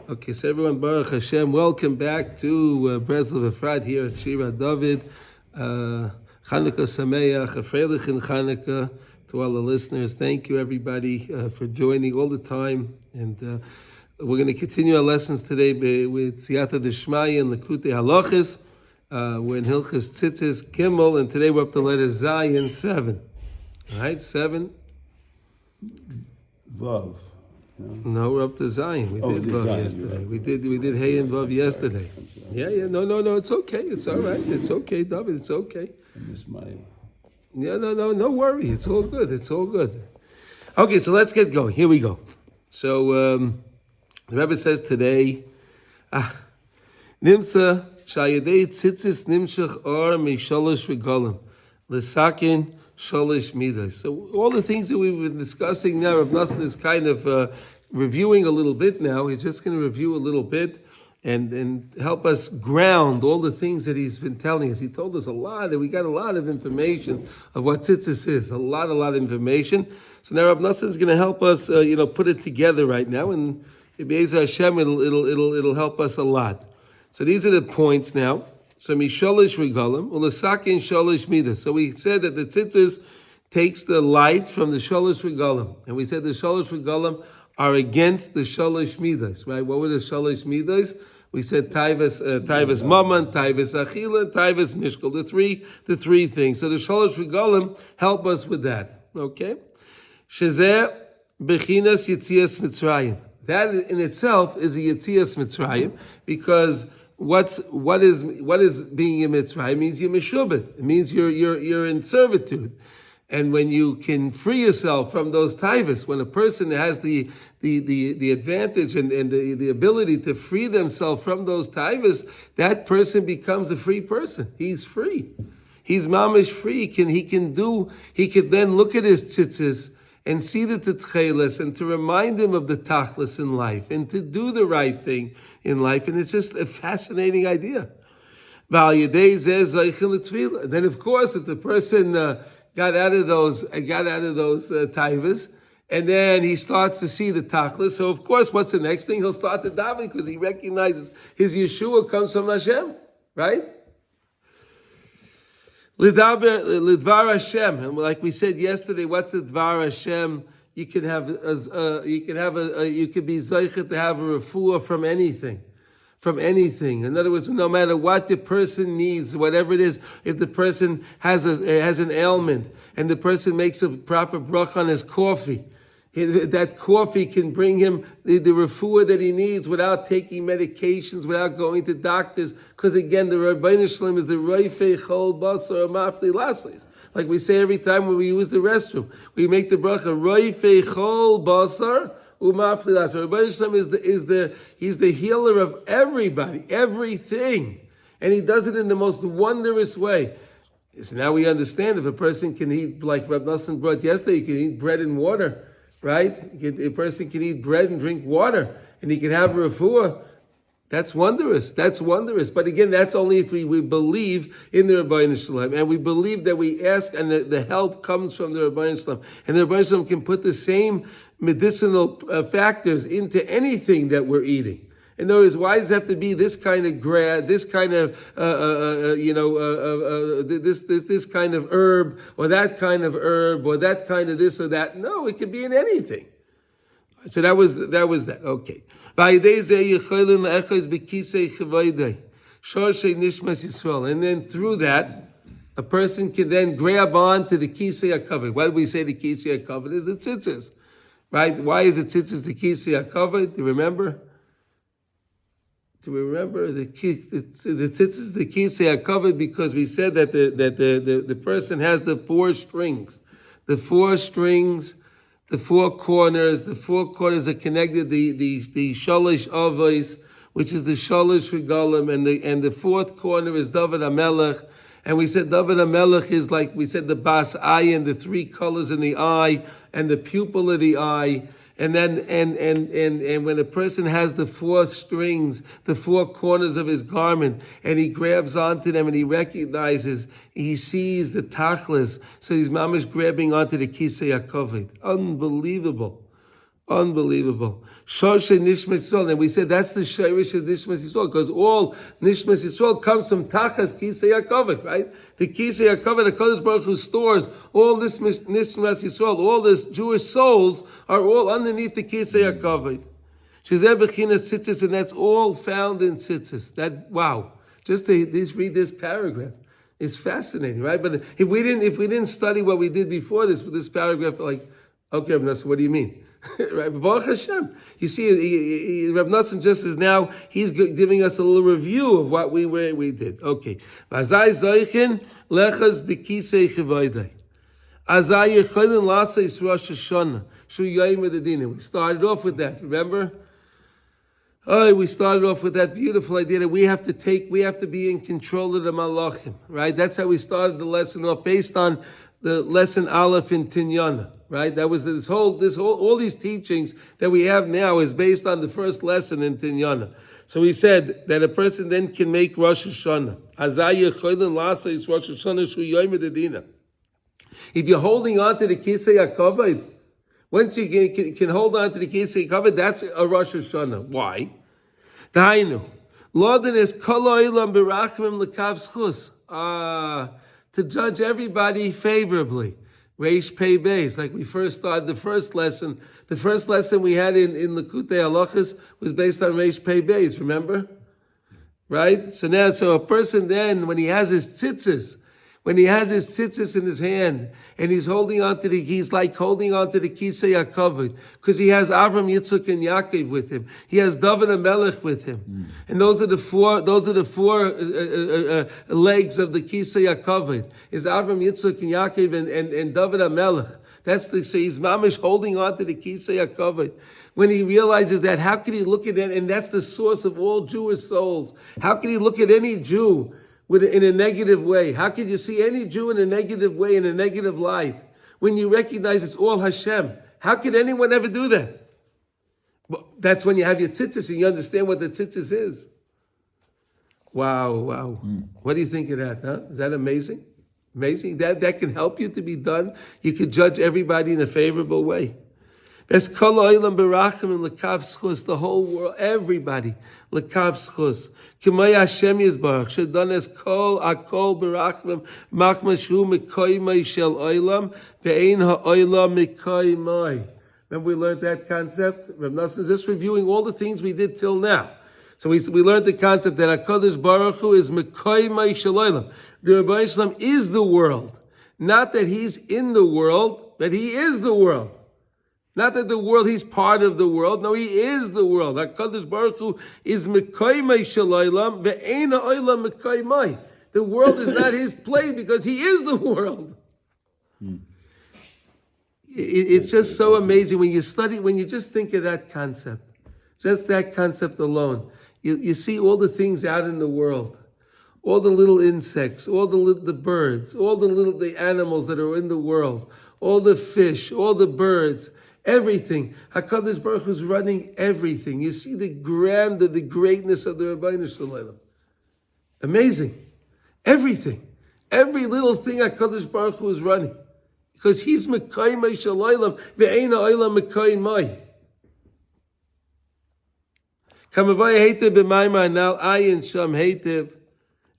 Okay, so everyone, Baruch Hashem, welcome back to Breslov Efrat here at Shira David. Chanukah Sameach, a Freilich in Chanukah to all the listeners. Thank you, everybody, for joining all the time. And we're going to continue our lessons today with Siyata Deshmaya and Likutey Halachos. We're in Hilchos Tzitzis Gimel, and today we're up to letter Zayin 7. All right, 7. Vav. No, we're up to Zion. We did Vav yesterday. Right. We did Hey and Vav yesterday. Yeah. No. It's okay. It's all right. It's okay, David. It's okay. I miss my. Yeah, no worry. It's all good. It's all good. Okay, so let's get going. Here we go. So the Rebbe says today, Nimsa Shayadei Tzitzis Nimshach Or Mishalosh Regalim L'Sakin Shalish Midas. So all the things that we've been discussing now, Rav Nosson is kind of reviewing a little bit now. He's just going to review a little bit and help us ground all the things that he's been telling us. He told us a lot, and we got a lot of information of what Tzitzis is. A lot of information. So now Rav Nosson is going to help us, put it together right now, and Be'ezer Hashem, it'll help us a lot. So these are the points now. So Mishalish Regalim, Ulasakin Shalish Midas. So we said that the Tzitzis takes the light from the Shalish Regalim. And we said the Shalish Regalim are against the Shalish Midas, right? What were the Shalish Midas? We said Taivas Maman, Taivas Achila, Taivas Mishkal, the three things. So the Shalish Regalim help us with that. Okay? Shezeh Bechinas Yitzias Mitzrayim. That in itself is a Yitzias Mitzrayim, because what is being a mitzvah? It means you're meshubed. It means you're in servitude. And when you can free yourself from those taivas, when a person has the advantage and the ability to free themselves from those taivas, that person becomes a free person. He's free. He's mamish free. He could then look at his tzitzis and see the tetcheles, and to remind him of the tachlis in life, and to do the right thing in life. And it's just a fascinating idea. Then, of course, if the person got out of those taivas, and then he starts to see the tachlis, so of course, what's the next thing? He'll start to daven, because he recognizes his Yeshua comes from Hashem, right? Lidvar Hashem, and like we said yesterday, what's the Dvar Hashem? You could be zeichet to have a refuah from anything. In other words, no matter what the person needs, whatever it is, if the person has an ailment and the person makes a proper brach on his coffee, that coffee can bring him the refuah that he needs without taking medications, without going to doctors. Because again, the Rabbeinu Shalom is the Roifei Chol Basar Mafli Laslis. Like we say every time when we use the restroom, we make the bracha Roifei Chol Basar Umafli Laslis. Rabbeinu Shalom he's the healer of everybody, everything, and he does it in the most wondrous way. So now we understand if a person can eat, like Rav Nosson brought yesterday, he can eat bread and water. Right? A person can eat bread and drink water, and he can have a refuah. That's wondrous. But again, that's only if we believe in the Rabbeinu Shalom, and we believe that we ask, and the help comes from the Rabbeinu Shalom. And the Rabbeinu Shalom can put the same medicinal factors into anything that we're eating. In other words, why does it have to be this kind of this kind of this kind of herb, or that kind of herb, or that kind of this or that? No, it could be in anything. So that was that. Okay. And then through that, a person can then grab on to the kisei hakavod. Why do we say the kisei hakavod is the tzitzis? Right? Why is the tzitzis the kisei hakavod? Do you remember? The tzitzis, the kisei hakavod, because we said that the person has the four strings, the four corners are connected. The shalish avos, which is the shalish regalim, and the fourth corner is David HaMelech. And we said David HaMelech is, like we said, the bas ayin, the three colors in the eye, and the pupil of the eye. And then, and when a person has the four strings, the four corners of his garment, and he grabs onto them and he recognizes, he sees the tachlis, so he's mamish grabbing onto the kisei hakavod. Unbelievable. Unbelievable. Shorshe Nishmas Yisrael. And we said that's the Shirish of Nishmas Yisrael, because all Nishmas Yisrael comes from Tachas Kisei HaKavod, right? The Kisei HaKavod, the Kodesh Baruch Hu stores all this Nishmas Yisrael, all this Jewish souls are all underneath the Kisei HaKavod. Shezeh Bechinas Tzitzis, and that's all found in Tzitzis. That, wow. Just read this paragraph. It's fascinating, right? But if we didn't study what we did before this, with this paragraph, like, okay, Reb Nosson, what do you mean? Right? Baruch Hashem. You see, Reb Nosson just is now, he's giving us a little review of what we did. Okay. Azai Zoichin lechas b'kisei chavoidai. Azai yecholin laseis Rosh Hashanah. Shu yoyim edadina. We started off with that, remember? Oh, we started off with that beautiful idea that we have to be in control of the malachim, right? That's how we started the lesson off, based on the lesson Aleph in Tinyana, right? That was all these teachings that we have now is based on the first lesson in Tinyana. So we said that a person then can make Rosh Hashanah. If you're holding on to the Kisei HaKavod, once you can hold on to the Kisei HaKavod, that's a Rosh Hashanah. Why? Dainu. Lodin is kol ha'olam berachmim l'kav zchus. To judge everybody favorably. Reish Pei Beis, like we first started the first lesson. The first lesson we had in Likutey Halachos was based on Reish Pei Beis, remember? Right? So a person then, when he has his tzitzis, in his hand, and he's like holding on to the Kisei HaKavod, because he has Avram, Yitzchak, and Yaakov with him. He has David and Melech with him. And those are the four legs of the Kisei HaKavod. Is Avram, Yitzchak, and Yaakov, and David and Melech. So he's mamish holding on to the Kisei HaKavod. When he realizes that, how can he look at it? And that's the source of all Jewish souls. How can he look at any Jew in a negative way? How can you see any Jew in a negative way, in a negative light, when you recognize it's all Hashem? How can anyone ever do that? Well, that's when you have your tzitzis and you understand what the tzitzis is. Wow. What do you think of that? Huh? Is that amazing? Amazing. That can help you to be done. You could judge everybody in a favorable way. It's kol ha'olam berachim and l'kav zchus, the whole world, everybody, l'kav zchus. K'may Hashem yizbarach, shedanes kol akol berachim, machmas hu mikoymai shel olam, ve'ein ha'olam mikoymai. Remember we learned that concept? Reb Nosson is just reviewing all the things we did till now. So we learned the concept that HaKadosh Baruch Hu is mikoymai shel olam. The Rebbe Shalom is the world. Not that he's in the world, but he is the world. Not that the world, he's part of the world. No, he is the world. HaKadosh Baruch Hu is Mekoymai Shel Olam, ve'ein ha'olam Mekoymai. The world is not his play because he is the world. It's just so amazing when you just think of that concept. Just that concept alone. You see all the things out in the world. All the little insects, all the birds, all the animals that are in the world, all the fish, all the birds, everything. HaKadosh Baruch Hu is running everything. You see the greatness of the Rebbeinu Shalom. Amazing. Everything. Every little thing HaKadosh Baruch Hu is running. Because he's Mekayimai Shalom, ve'ein ha'olam Mekayimai. Kamavai Heitev b'mayma now ayin sham Heitev.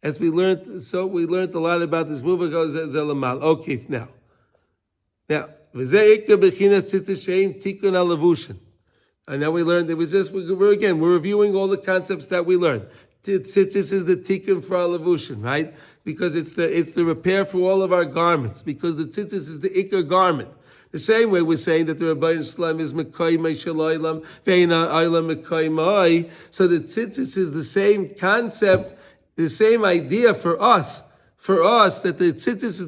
As we learned a lot about this movie. Okay, now, and now we learned we're reviewing all the concepts that we learned. Tzitzis is the tikkun for our levushin, right? Because it's the repair for all of our garments. Because the tzitzis is the ikar garment. The same way we're saying that the Rebbeinu Shalom is Mekoymai Shel Olam, ve'ein ha'olam Mekoymai. So the tzitzis is the same concept. The same idea for us that the tzitzis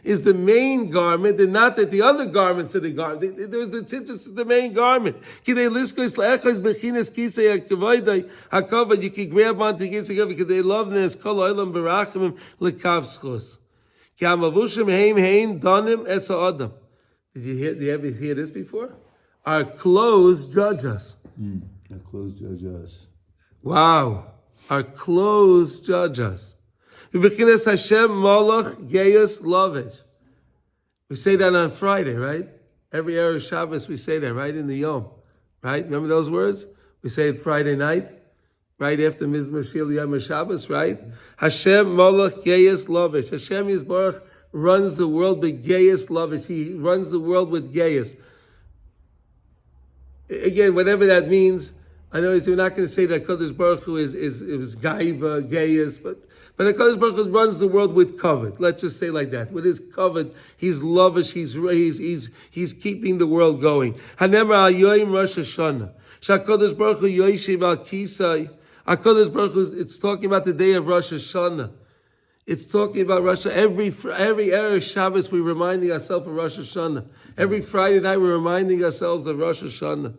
is the main garment, and not that the other garments are the garment. The tzitzis is the main garment. You can grab onto the kisei because they love this kol ha'olam berachim l'kav zchus. Ki ha'mavushim heim danim es ha'adam. Did you ever hear this before? Our clothes judge us. Our clothes judge us. Wow. Our clothes judge us. We say that on Friday, right? Every Erev Shabbos we say that, right, in the Yom. Right? Remember those words? We say it Friday night, right after Mizmor Shir Yom Shabbos, right? Hashem Molech Geyes Lavish. Hashem Yisbarach runs the world with Geyes Lavish. He runs the world with Geyes. Again, whatever that means, I know we're not going to say that Kodesh Baruch Hu is Gaiva, Geyes, but HaKadosh Baruch Hu runs the world with covet. Let's just say like that. With his covet, he's lavish, he's keeping the world going. Hanemar al Yoim Rosh Hashanah. HaKadosh Baruch Hu Yoishiv al Kisai. HaKadosh Baruch Hu, it's talking about the day of Rosh Hashanah. It's talking about Rosh Hashanah. Every Erev Shabbos we're reminding ourselves of Rosh Hashanah. Every Friday night we're reminding ourselves of Rosh Hashanah.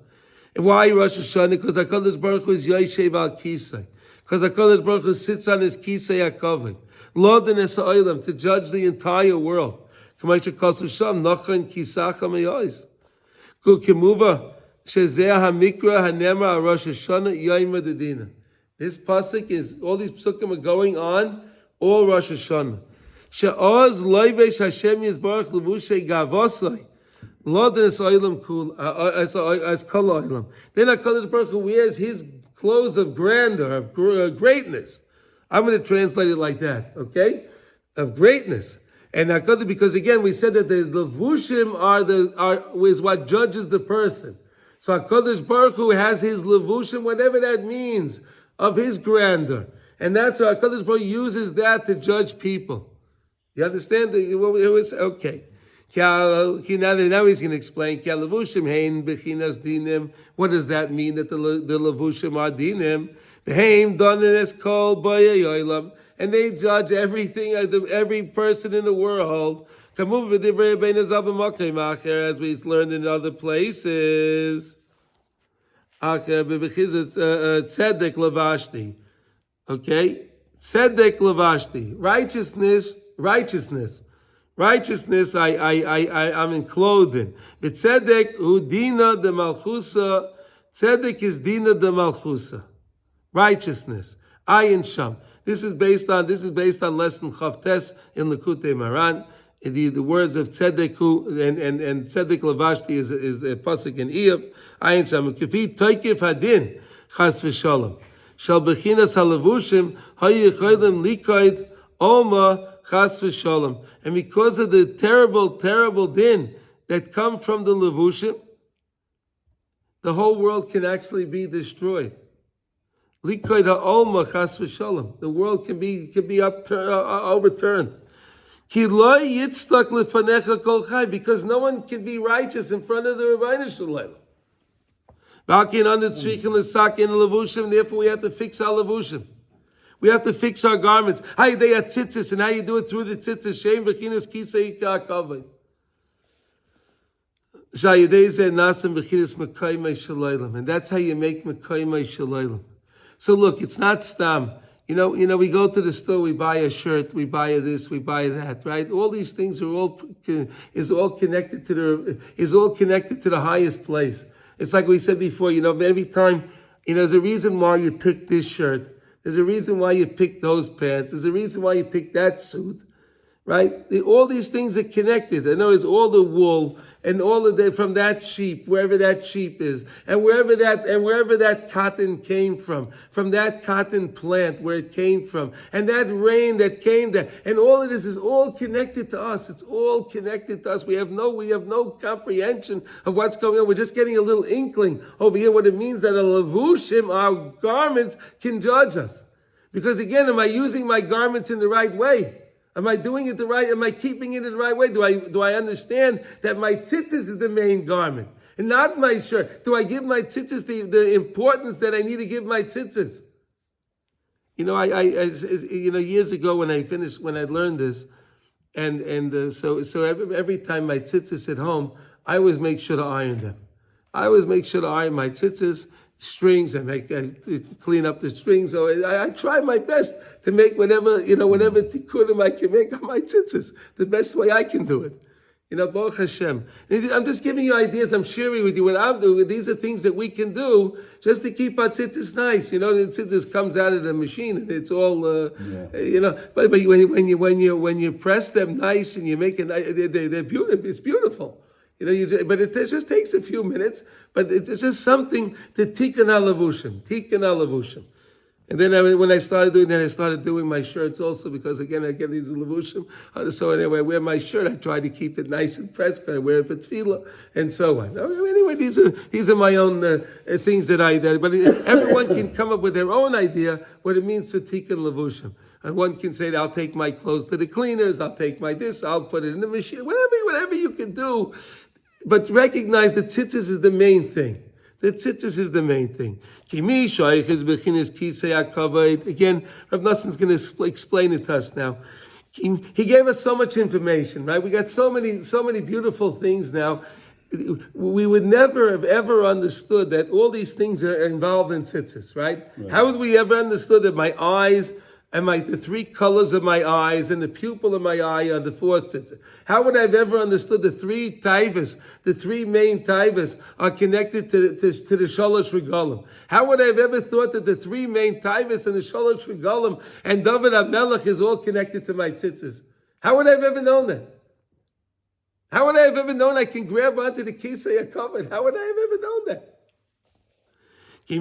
And why Rosh Hashanah? Because HaKadosh Baruch Hu is Yoishiv al Kisai. Because HaKadosh Baruch Hu sits on his Kisei HaKavod. Lodin es ha'olam, to judge the entire world. K'may shekasu sham, nachan kisacha me'yois. Ku kemuva, shezeh ha'mikra ha'nemar ha'rosh Hashanah, yoyim adedina. This pasuk is, all these psukim are going on, all Rosh Hashanah. She'oz loivesh Hashem yizbarach levushay gavosai. Lodin es ha'olam kul, as kol ha'olam. Then HaKadosh Baruch Hu wears his clothes of grandeur, of greatness. I'm going to translate it like that, okay? Of greatness. And because again, we said that the levushim is what judges the person. So HaKadosh Baruch Hu has his levushim, whatever that means, of his grandeur. And that's how HaKadosh Baruch Hu uses that to judge people. You understand? Okay. Now he's going to explain. What does that mean that the levushim are dinim? And they judge everything, every person in the world. As we learned in other places. Tzedek lavashti. Okay? Tzedek lavashti. Righteousness, I'm enclothed in. But tzedek hu dina de malchusa. Tzedek is dina de malchusa. Righteousness. Ayin sham. This is based on lesson Chavtes in Likutey Maran. The words of tzedek hu and tzedek lavashti is a pasuk in Iyov. Ayin sham. Kefi toikif hadin chas v'shalom. Shal bechinas halevushim hayicholim likoid Oma chas v'shalom. And because of the terrible din that come from the levushim, the whole world can actually be destroyed. Likoid ha'olma chas v'shalom. The world can be overturned. Ki lo yitztak lefanecha kol chai, because no one can be righteous in front of the Rebbeinu Shalom. Balkin under tzrikin l'sakin levushim. Therefore, we have to fix our levushim. We have to fix our garments. How they are tzitzis, and how you do it through the tzitzis. Shem v'chinas kisei ka'akavay. Shayidei nasim v'chinas mekayimei shalaylam, and that's how you make mekayimei shalaylam. So look, it's not stam. You know, we go to the store, we buy a shirt, we buy this, we buy that, right? All these things are all connected to the highest place. It's like we said before. Every time, there's a reason why you pick this shirt. There's a reason why you pick those pants. There's a reason why you pick that suit, right? All these things are connected. I know it's all the wool and all of that from that sheep, wherever that sheep is, and wherever that cotton came from that cotton plant where it came from, and that rain that came there, and all of this is all connected to us. It's all connected to us. We have no comprehension of what's going on. We're just getting a little inkling over here what it means that a levushim, our garments, can judge us. Because again, am I using my garments in the right way? Am I doing it the right? Am I keeping it in the right way? Do I understand that my tzitzis is the main garment and not my shirt? Do I give my tzitzis the importance that I need to give my tzitzis? Years ago when I learned this, so every time my tzitzis at home, I always make sure to iron them. I always make sure to iron my tzitzis. Strings, I clean up the strings. So I try my best to make whatever tikkunim I can make on my tzitzis, the best way I can do it. Baruch Hashem. I'm just giving you ideas. I'm sharing with you what I'm doing. These are things that we can do just to keep our tzitzis nice. The tzitzis comes out of the machine and it's all, But when you press them nice and you make it, they're beautiful. It's beautiful. But it just takes a few minutes. But it's just something to tikkun halavushim. And then when I started doing that, I started doing my shirts also because again I get these levushim. So anyway, I wear my shirt. I try to keep it nice and fresh. I wear it for tefillah and so on. Anyway, these are my own things that But everyone can come up with their own idea what it means to tikkun levushim. And one can say, I'll take my clothes to the cleaners, I'll take my this, I'll put it in the machine, whatever you can do. But recognize that tzitzis is the main thing. The tzitzis is the main thing. Again, Rav Nassan's going to explain it to us now. He gave us so much information, right? We got so many beautiful things now. We would never have ever understood that all these things are involved in tzitzis, right? How would we ever understood that my eyes and the three colors of my eyes and the pupil of my eye are the fourth tzitzis? How would I have ever understood the three taivas, the three main taivas are connected to the shalosh regalim? How would I have ever thought that the three main taivas and the shalosh regalim and David HaMelech is all connected to my tzitzis? How would I have ever known that? How would I have ever known I can grab onto the kisei HaKavod? How would I have ever known that? So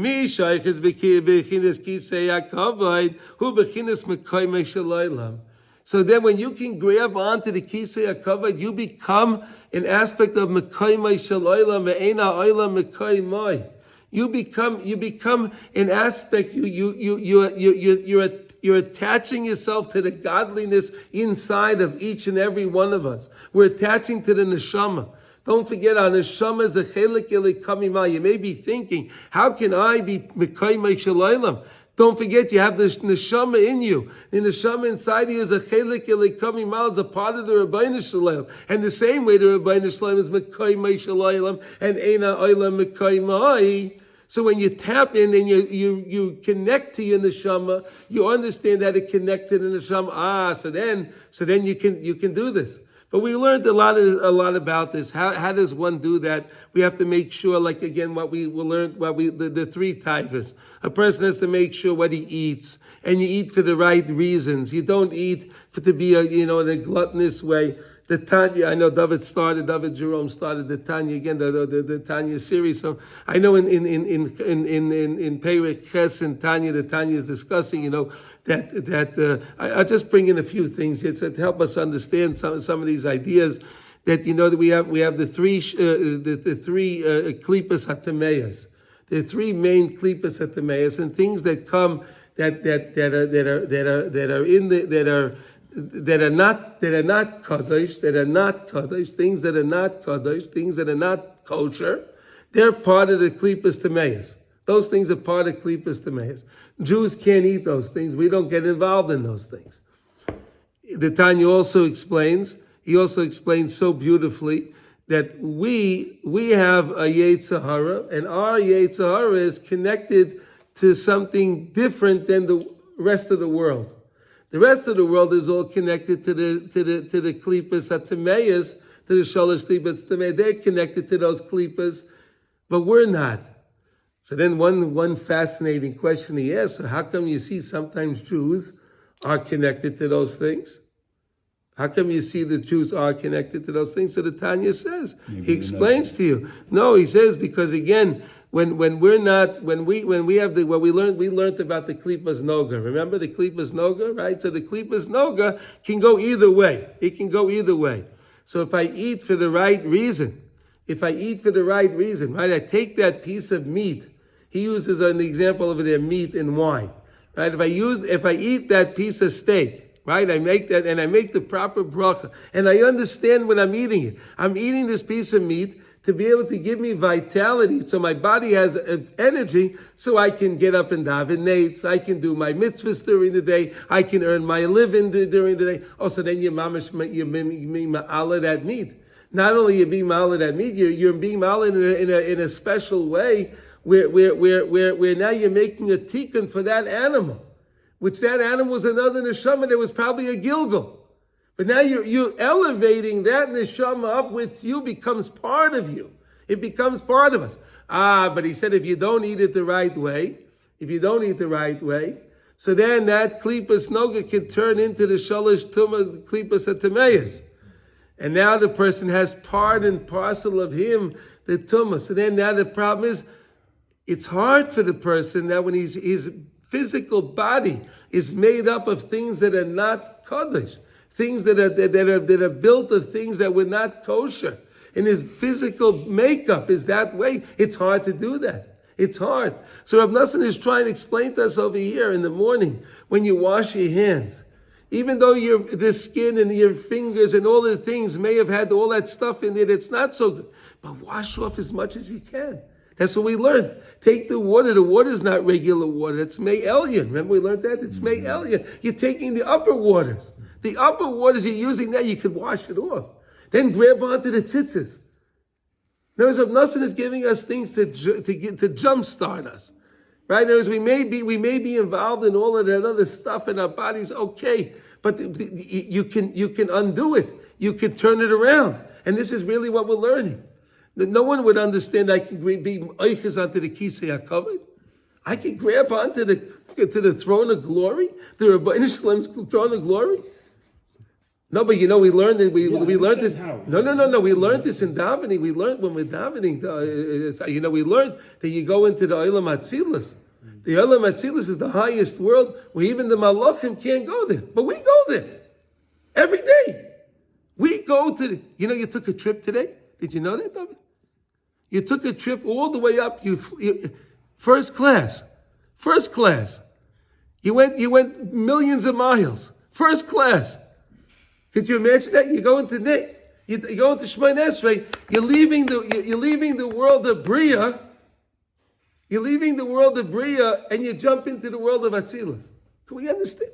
then when you can grab onto the kisei HaKavod, you become an aspect of Mekaymai Shalaylam, Me'ena Oylam Mekaymai. You become an aspect, you're attaching yourself to the godliness inside of each and every one of us. We're attaching to the neshama. Don't forget, our neshama is a chelik elikamima. You may be thinking, how can I be mekaymai shalaylam? Don't forget, you have the neshama in you. The neshama inside you is a chelik elikamima. It's a part of the Rabbeinu Shalom. And the same way the Rabbeinu Shalom is mekaymai shalaylam and eina oylam mekaymai. So when you tap in and you connect to your neshama, you understand how to connect to the neshama. So then you can do this. But we learned a lot about this. How does one do that? We have to make sure, like again, the three taivas. A person has to make sure what he eats, and you eat for the right reasons. You don't eat to be in a gluttonous way. The Tanya, I know David Jerome started the Tanya again, the Tanya series. So I know in Perek Ches and Tanya, the Tanya is discussing, that I'll just bring in a few things here to help us understand some of these ideas. That that we have the three klipas hatameas, the three main klipas hatameas, and things that come that are not kadosh, things that are not kadosh, things that are not kosher. They're part of the klipas tameas. Those things are part of klipas tameas. Jews can't eat those things. We don't get involved in those things. The Tanya also explains. He also explains so beautifully that we have a Yetzer Hara, and our Yetzer Hara is connected to something different than the rest of the world. The rest of the world is all connected to the klipas hatameas, to the shalosh klipas hatameas. They're connected to those klipas, but we're not. So then one fascinating question he asks, so how come you see sometimes Jews are connected to those things? How come you see that Jews are connected to those things? So the Tanya says, he explains to you. No, he says, because again, when we learned about the klipas noga. Remember the klipas noga, right? So the klipas noga can go either way. It can go either way. So if I eat for the right reason, right? I take that piece of meat. He uses an example over there, meat and wine, right? If I eat that piece of steak, right? I make that and I make the proper bracha, and I understand when I'm eating it. I'm eating this piece of meat to be able to give me vitality, so my body has energy, so I can get up and daven nates, I can do my mitzvahs during the day, I can earn my living during the day. Also, then you're being ma'ala that meat. Not only you're being ma'ala that meat, you're being ma'ala in a special way, where now you're making a tikkun for that animal, which that animal was another neshama that was probably a gilgal. But now you're elevating that neshama up with you, becomes part of you. It becomes part of us. But he said if you don't eat it the right way, so then that klipas noga can turn into the shalosh tumah klipas atameas. And now the person has part and parcel of him, the tumah. So then now the problem is, it's hard for the person that when his physical body is made up of things that are not Kaddish, things that are built of things that were not kosher, and his physical makeup is that way, it's hard to do that. It's hard. So Rav Nosson is trying to explain to us over here in the morning, when you wash your hands, even though the skin and your fingers and all the things may have had all that stuff in it, it's not so good. But wash off as much as you can. That's what we learned. Take the water. The water is not regular water. It's Mei Elyon. Remember we learned that? It's Mei Elyon. You're taking the upper waters. The upper waters you're using now, you can wash it off. Then grab onto the tzitzis. In other words, Rav Nosson is giving us things to jumpstart us. Right? In other words, we may be involved in all of that other stuff in our bodies, okay. But you can undo it. You can turn it around. And this is really what we're learning. No one would understand I can be oiches onto the kisei hakavod. I can grab onto the throne of glory, the Rabbeinu Shlem's throne of glory. No, but we learned it. We learned this. No. We learned this in davening. We learned when we're davening. We learned that you go into the Olam Atzilus. The Olam Atzilus is the highest world where even the Malachim can't go there, but we go there every day. We go to you took a trip today. Did you know that, David? You took a trip all the way up. You first class. You went millions of miles. First class. Could you imagine that? You go into Shemoneh Esrei. You're leaving the world of Bria. You're leaving the world of Bria, and you jump into the world of Atzilus. Can we understand?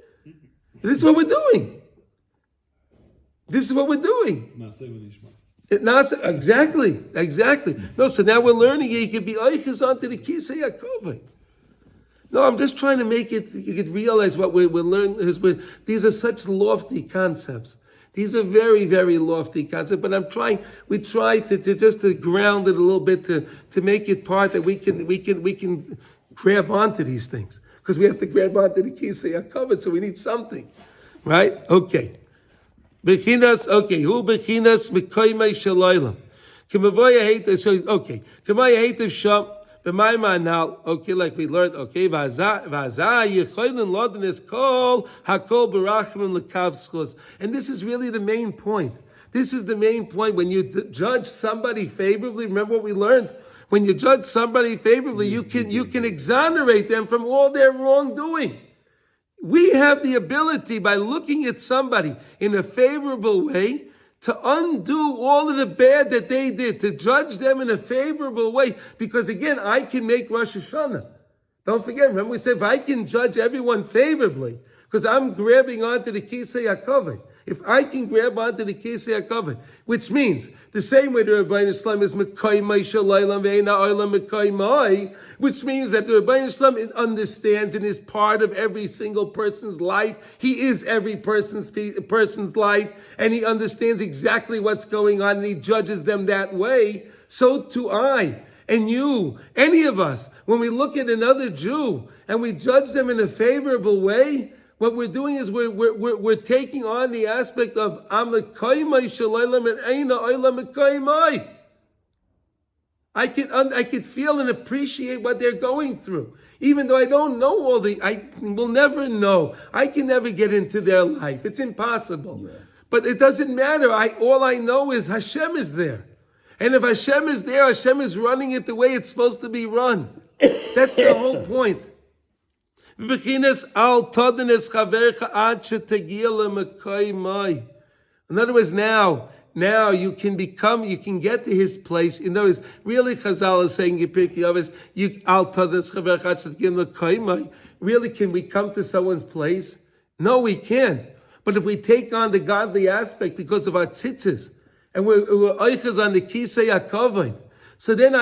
This is what we're doing. Exactly. No, so now we're learning you can be oiches onto the kisei hakavod. No, I'm just trying to make it, you could realize what we're learning. These are such lofty concepts. These are very, very lofty concepts, but we try to ground it a little bit to make it part that we can grab onto these things. Because we have to grab onto the kisei hakavod, so we need something. Right? Okay. Bechinas, who bechinas mekoymei shalaylam. K'mavoya hate, okay. K'maya hate sham, b'may ma'anal, okay, like we learned, okay, v'azah yechoylin lodin is kol, hakol barachim l'kav schus. And this is really the main point. This is the main point. When you judge somebody favorably, remember what we learned? When you judge somebody favorably, you can exonerate them from all their wrongdoing. We have the ability, by looking at somebody in a favorable way, to undo all of the bad that they did, to judge them in a favorable way. Because again, I can make Rosh Hashanah. Don't forget, remember we said, if I can judge everyone favorably, because I'm grabbing onto the kisei hakavod. If I can grab onto the kisei hakavod, which means the same way the Rabbeinu Shlom is mekoymei shalaylam ve'ena olam mekoymei, which means that the Rabbeinu Shlom understands and is part of every single person's life. He is every person's life, and he understands exactly what's going on, and he judges them that way. So too I and you, any of us, when we look at another Jew and we judge them in a favorable way, what we're doing is we're taking on the aspect of amekoymei shalaylam and eina olam mekoymei. I could feel and appreciate what they're going through. Even though I don't know I will never know. I can never get into their life. It's impossible. Yeah. But it doesn't matter. All I know is Hashem is there. And if Hashem is there, Hashem is running it the way it's supposed to be run. That's the whole point. In other words, now you can get to his place. In other words, really Chazal is saying, really, can we come to someone's place? No, we can't. But if we take on the godly aspect because of our tzitzis, and we're oiches on the kisei hakavod, so then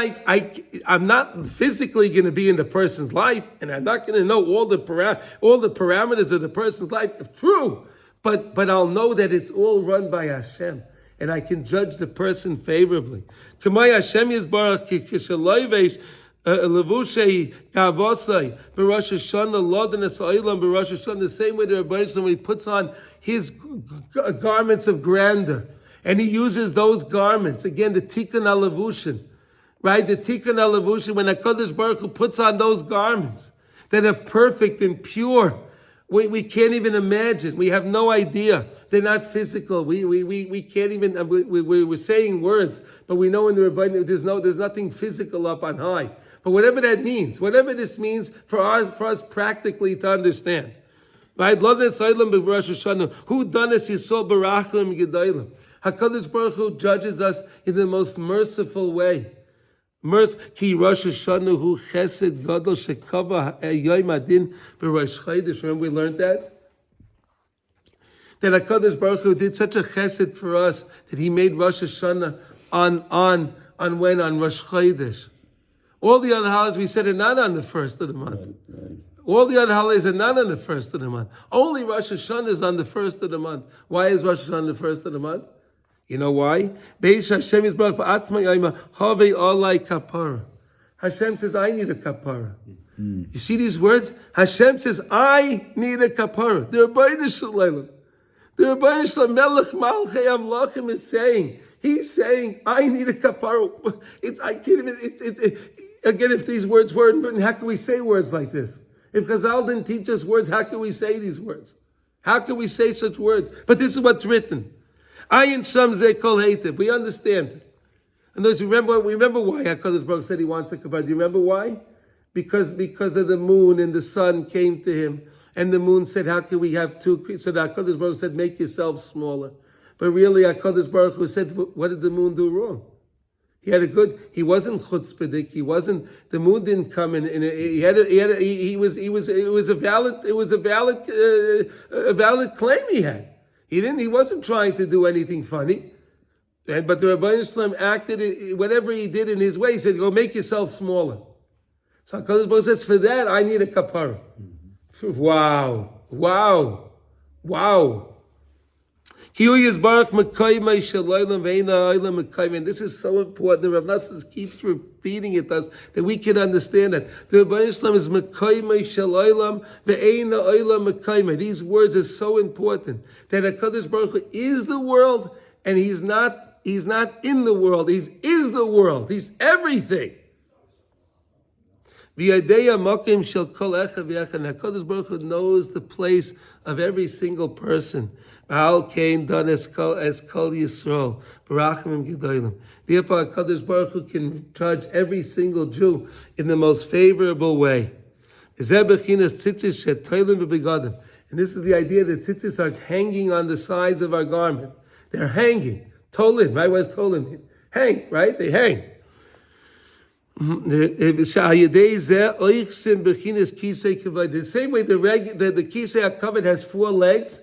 I'm not physically going to be in the person's life, and I'm not going to know all the parameters of the person's life, if true. But I'll know that it's all run by Hashem, and I can judge the person favorably. K'may Hashem yizbarach kishalayvesh levushei kavosai b'Rosh Hashanah lodin es ha'olam b'Rosh Hashanah. The same way the Rebbeinu when he puts on his garments of grandeur, And he uses those garments. Again, the tikkun alavushin. Right? The tikkun alavushin, when HaKadosh Baruch Hu puts on those garments that are perfect and pure, we can't even imagine. We have no idea. They're not physical. We can't even, we're saying words, but we know in the Rebbeinu there's nothing physical up on high. But whatever that means, whatever this means for us practically to understand. Right? Who done this Yisrael barachim gedaylim. HaKadosh Baruch Hu judges us in the most merciful way. Ki Rosh Hashanah hu chesed gadol shekava yom adin b'Rosh Chodesh. Remember we learned that? That HaKadosh Baruch Hu did such a chesed for us that He made Rosh Hashanah on Rosh Chodesh. All the other holidays we said are not on the first of the month. Right. All the other holidays are not on the first of the month. Only Rosh Hashanah is on the first of the month. Why is Rosh Hashanah the first of the month? You know why? Hashem says, I need a kapara. You see these words? Hashem says, I need a kapara. The Rebbeinu Shalom. The Rebbeinu Shalom Melech Malchei Amlachim is saying, he's saying, I need a kapara. I can't even, again, if these words weren't written, how can we say words like this? If Chazal didn't teach us words, how can we say these words? How can we say such words? But this is what's written. Ayin Sham Ze Kol Heitev. We understand. And those remember why HaKadosh Baruch said He wants a kapara. Do you remember why? Because of the moon and the sun came to him, and the moon said, "How can we have two?" So the HaKadosh Baruch said, "Make yourself smaller." But really, HaKadosh Baruch Hu said, "What did the moon do wrong?" He wasn't chutzpahdik. The moon didn't come in. It was a valid claim he had. He wasn't trying to do anything funny. But the Rebbeinu Shalom acted, whatever he did in his way, he said, go make yourself smaller. So HaKadosh Baruch says, for that, I need a kapara. Wow. And this is so important. The Rav Nassim keeps repeating it to us that we can understand that. The Rebbeinu Shalom is Mekayimei Shalaylam ve'eina oilam Mekayimei. These words are so important. That HaKadosh Baruch Hu is the world, and He's not in the world. He is the world. He's everything. HaKadosh Baruch Hu knows the place of every single person. Therefore, HaKadosh Baruch Hu can judge every single Jew in the most favorable way. And this is the idea that tzitzis are hanging on the sides of our garment. They're hanging. Tolin, right? Where's Tolin mean? Hang, right? They hang. The same way the kisei HaKavod has 4 legs.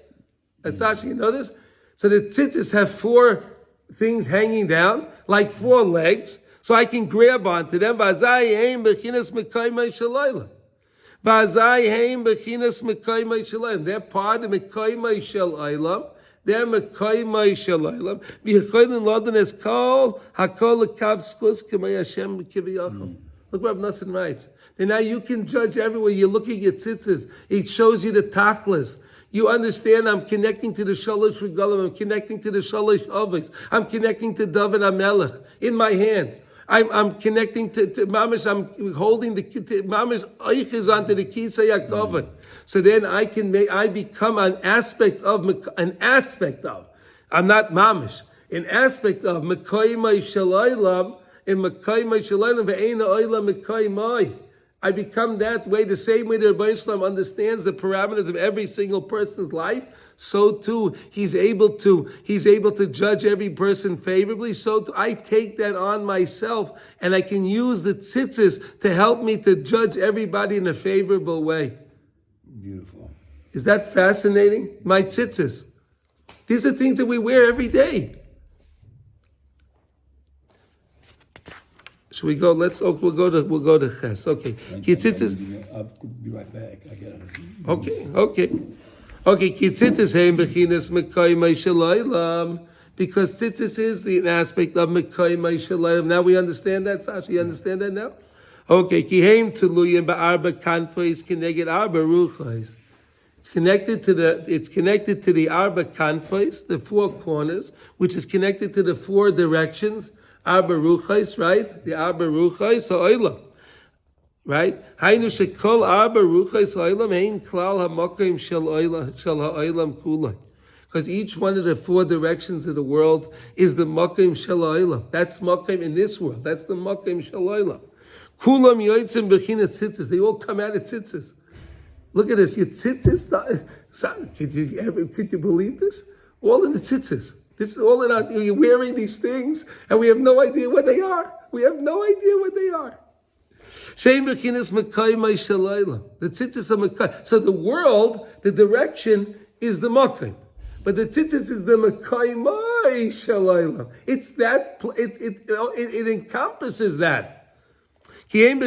That's actually, you know this? So the tzitzis have 4 things hanging down, like 4 legs, so I can grab onto them. They're part of Mekayimei Shel Olam. They're Mekayimei Shel Olam. V'yecholim Lodin es kol hakol lekav skos k'mei Hashem k'viyachol. Look what Rav Nassim writes. Then now you can judge everywhere. You're looking at tzitzis. It shows you the tachlis. You understand I'm connecting to the Shalosh Regalim. I'm connecting to the Shalosh Avos. I'm connecting to David HaMelech in my hand. I'm connecting to Mamish. I'm holding the Mamish Eiches onto the Kisei HaKavod. So then I become an aspect of. I'm not Mamish. An aspect of Mekayimei Shel Olam in Mekayimei Shel Olam ve'eina olam Mekayimei. I become that way, the same way the Rebbeinu Shalom understands the parameters of every single person's life. So too, he's able to judge every person favorably. So too, I take that on myself, and I can use the tzitzis to help me to judge everybody in a favorable way. Beautiful. Is that fascinating? My tzitzis. These are things that we wear every day. Should we go? We'll go to Ches. Okay. Tzitzis. I'll be right back. I got it. Okay. Tzitzis heim bechinas Mekayimei Shel Olam, because tzitzis is an aspect of Mekayimei Shel Olam. Now we understand that, Sasha. You understand that now? Okay. Ki heim tuluyim ba'arba kanfos kineged arba ruchos. It's connected to the Arba Kanfos, the four corners, which is connected to the four directions, Arba Ruchais, right? The Arba Ruchais ha'olam, right? Hainu shekol Arba Ruchais ha'olam ein klal ha'makim shel ha'olam kulai. Because each one of the four directions of the world is the makim shel ha'olam. That's makim in this world. That's the makim shel ha'olam. Kulam yoitzim b'chinas tzitzis. They all come out of tzitzis. Look at this. Your tzitzis. Could you believe this? All in the tzitzis. This is all in our. You're wearing these things, and we have no idea what they are. We have no idea what they are. Shein b'chinas makayimai shel ha'olam. The tzitzis are makayim. So the world, the direction is the makim. But the tzitzis is the makayimai shel ha'olam. It's that. It encompasses that. Because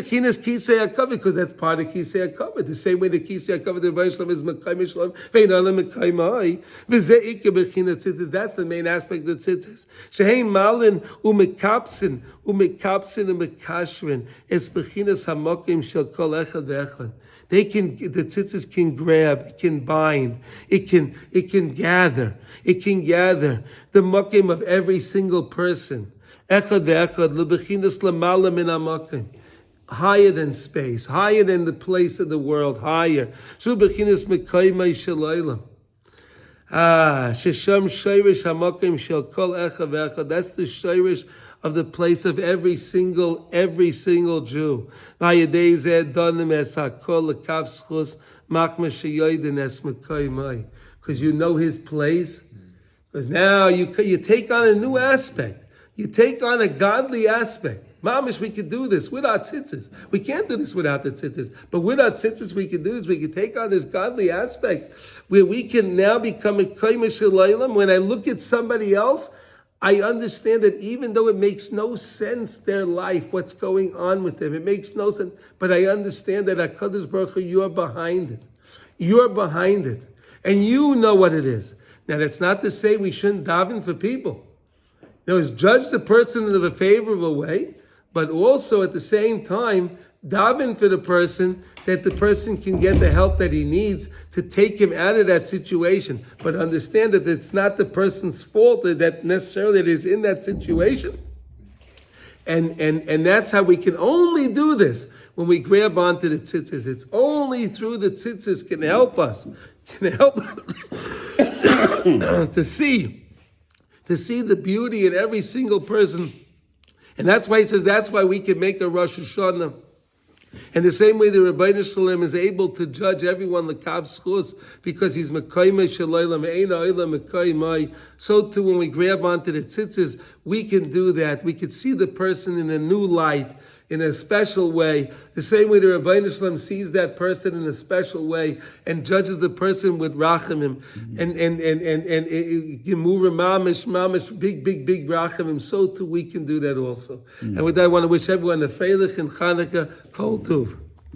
that's part of Kisei HaKavod. The same way the Kisei HaKavod, the Breslov is Mekayim Shalom, Ve'inala Mekayimai, V'zeh Ike B'china Tzitzis. That's the main aspect of Tzitzis. Shehein Malin Umekapsin Umekashrin Es B'chinas HaMokim Shel Kol Echad Ve'echad. The tzitzis can grab, it can bind, it can gather the mokim of every single person. Echad ve'echad lebechinas lamala min hamakim. Higher than space, higher than the place of the world, higher. Shu bechinas mekayimai shel ha'olam. Shesham shayrish hamakim shel kol echad ve'echad. That's the shayrish of the place of every single Jew. Because you know his place. Because now you take on a new aspect. You take on a godly aspect. Mamish, we could do this with our tzitzis. We can't do this without the tzitzis. But with our tzitzis, we can do this. We can take on this godly aspect where we can now become a koimish elaylam. When I look at somebody else, I understand that even though it makes no sense, their life, what's going on with them, it makes no sense. But I understand that HaKadosh Baruch Hu, you're behind it. You're behind it. And you know what it is. Now, that's not to say we shouldn't daven for people. Now, it's judge the person in a favorable way, but also at the same time, daven for the person that the person can get the help that he needs to take him out of that situation. But understand that it's not the person's fault that necessarily it is in that situation. And that's how we can only do this when we grab onto the tzitzis. It's only through the tzitzis can help us, to see the beauty in every single person. And that's why he says that's why we can make a Rosh Hashanah. And the same way the Rabbeinu Shalom is able to judge everyone l'kav schus because he's mekayimai shalaylam eina oila mekayimai. So too, when we grab onto the tzitzis, we can do that. We can see the person in a new light, in a special way. The same way the Rabbeinu Shalom sees that person in a special way and judges the person with rachamim and gemura mamish big rachamim. So too, we can do that also. And with that, I want to wish everyone a freilich and Chanukah kol tuv.